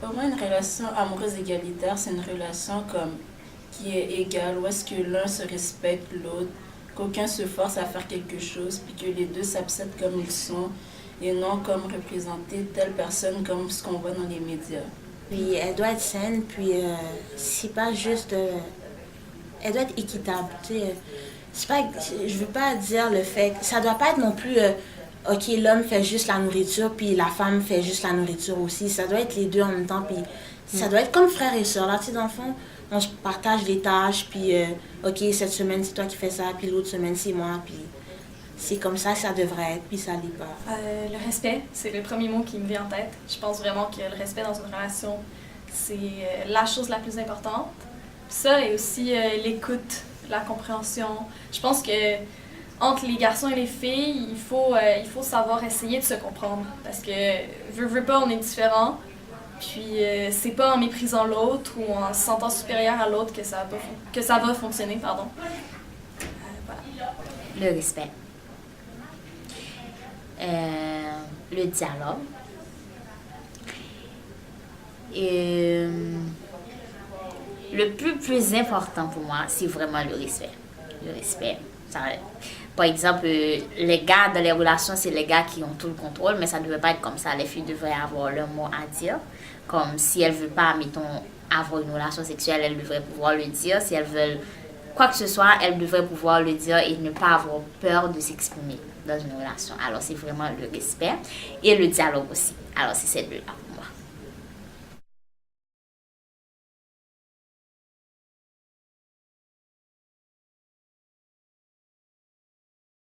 Pour moi, une relation amoureuse égalitaire, c'est une relation comme qui est égale, où est-ce que l'un se respecte l'autre, qu'aucun se force à faire quelque chose, puis que les deux s'acceptent comme ils sont, et non comme représenter telle personne comme ce qu'on voit dans les médias. Puis elle doit être saine, puis c'est pas juste. Elle doit être équitable. Tu sais, c'est pas, je veux pas dire le fait. Ça doit pas être non plus. Ok, l'homme fait juste la nourriture, puis la femme fait juste la nourriture aussi. Ça doit être les deux en même temps, puis ça doit être comme frère et soeur. Là, tu sais, dans le fond, on se partage les tâches, puis ok, cette semaine c'est toi qui fais ça, puis l'autre semaine c'est moi, puis c'est comme ça que ça devrait être, puis ça l'est pas. Le respect, c'est le premier mot qui me vient en tête. Je pense vraiment que le respect dans une relation, c'est la chose la plus importante. Ça et aussi l'écoute, la compréhension. Je pense que entre les garçons et les filles, il faut savoir essayer de se comprendre. Parce que, veux pas, on est différents. Puis c'est pas en méprisant l'autre ou en se sentant supérieur à l'autre que ça va fonctionner. Pardon. Voilà. Le respect. Le dialogue. Et le plus important pour moi, c'est vraiment le respect. Le respect. Ça, par exemple, les gars dans les relations, c'est les gars qui ont tout le contrôle, mais ça ne devrait pas être comme ça. Les filles devraient avoir leur mot à dire. Comme si elles ne veulent pas, mettons, avoir une relation sexuelle, elles devraient pouvoir le dire. Si elles veulent quoi que ce soit, elles devraient pouvoir le dire et ne pas avoir peur de s'exprimer dans une relation. Alors, c'est vraiment le respect et le dialogue aussi. Alors, c'est ces deux-là.